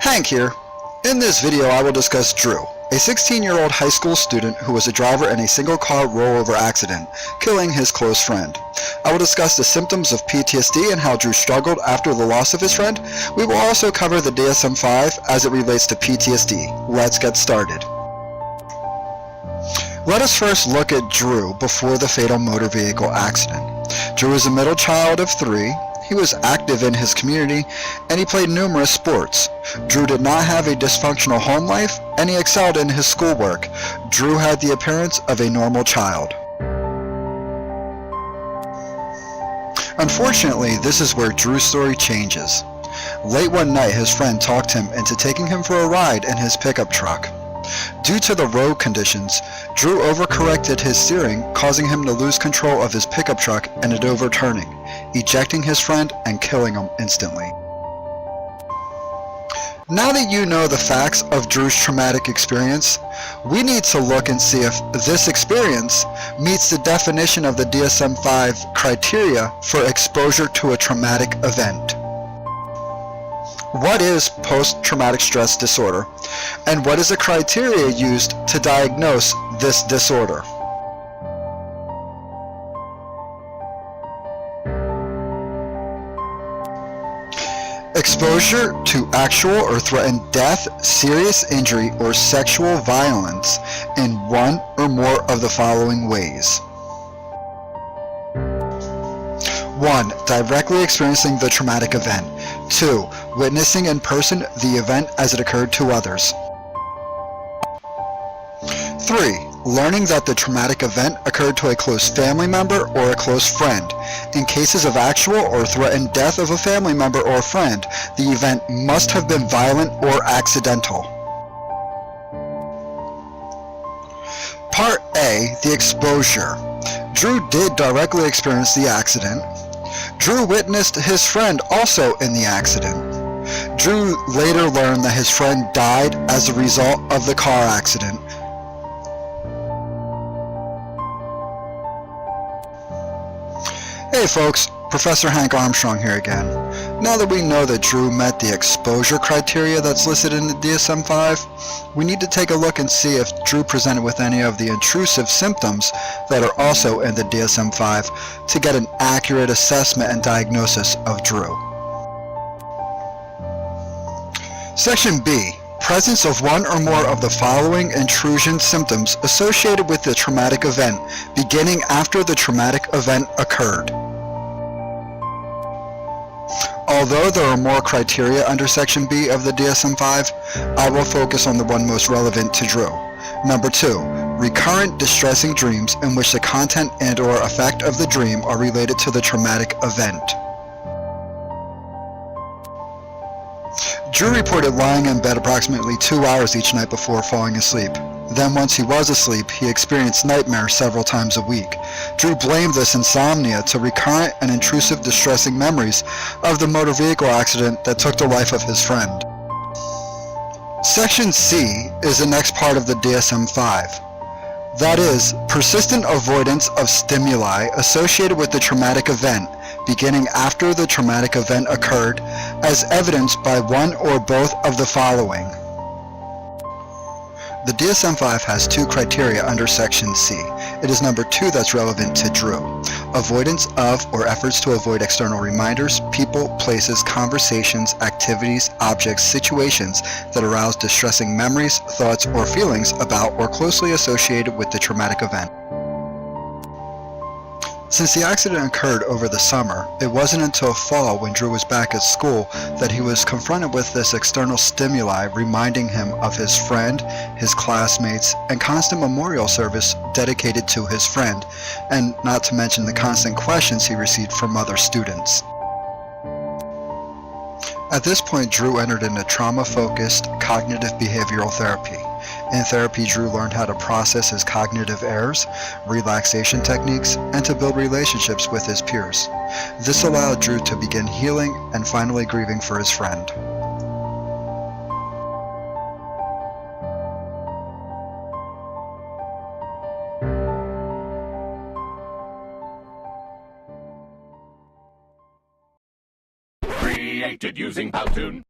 Hank here. In this video I will discuss Drew, a 16-year-old high school student who was a driver in a single-car rollover accident, killing his close friend. I will discuss the symptoms of PTSD and how Drew struggled after the loss of his friend. We will also cover the DSM-5 as it relates to PTSD. Let's get started. Let us first look at Drew before the fatal motor vehicle accident. Drew was a middle child of 3. He was active in his community, and he played numerous sports. Drew did not have a dysfunctional home life, and he excelled in his schoolwork. Drew had the appearance of a normal child. Unfortunately, this is where Drew's story changes. Late one night, his friend talked him into taking him for a ride in his pickup truck. Due to the road conditions, Drew overcorrected his steering, causing him to lose control of his pickup truck and it overturning, ejecting his friend and killing him instantly. Now that you know the facts of Drew's traumatic experience, we need to look and see if this experience meets the definition of the DSM-5 criteria for exposure to a traumatic event. What is post-traumatic stress disorder, and what is the criteria used to diagnose this disorder? Exposure to actual or threatened death, serious injury, or sexual violence in one or more of the following ways. 1. Directly experiencing the traumatic event. 2. Witnessing in person the event as it occurred to others. 3. Learning that the traumatic event occurred to a close family member or a close friend. In cases of actual or threatened death of a family member or friend, the event must have been violent or accidental. Part A. The exposure. Drew did directly experience the accident. Drew witnessed his friend also in the accident. Drew later learned that his friend died as a result of the car accident. Hey folks, Professor Hank Armstrong here again. Now that we know that Drew met the exposure criteria that's listed in the DSM-5, we need to take a look and see if Drew presented with any of the intrusive symptoms that are also in the DSM-5 to get an accurate assessment and diagnosis of Drew. Section B. Presence of one or more of the following intrusion symptoms associated with the traumatic event, beginning after the traumatic event occurred. Although there are more criteria under Section B of the DSM-5, I will focus on the one most relevant to Drew. Number 2. Recurrent distressing dreams in which the content and/or effect of the dream are related to the traumatic event. Drew reported lying in bed approximately 2 hours each night before falling asleep. Then once he was asleep, he experienced nightmares several times a week. Drew blamed this insomnia to recurrent and intrusive distressing memories of the motor vehicle accident that took the life of his friend. Section C is the next part of the DSM-5. That is, persistent avoidance of stimuli associated with the traumatic event, beginning after the traumatic event occurred, as evidenced by one or both of the following. The DSM-5 has 2 criteria under Section C. It is number 2 that's relevant to Drew. Avoidance of or efforts to avoid external reminders, people, places, conversations, activities, objects, situations that arouse distressing memories, thoughts, or feelings about or closely associated with the traumatic event. Since the accident occurred over the summer, it wasn't until fall when Drew was back at school that he was confronted with this external stimuli reminding him of his friend, his classmates, and constant memorial service dedicated to his friend, and not to mention the constant questions he received from other students. At this point, Drew entered into trauma-focused cognitive behavioral therapy. In therapy, Drew learned how to process his cognitive errors, relaxation techniques, and to build relationships with his peers. This allowed Drew to begin healing and finally grieving for his friend. Created using Powtoon.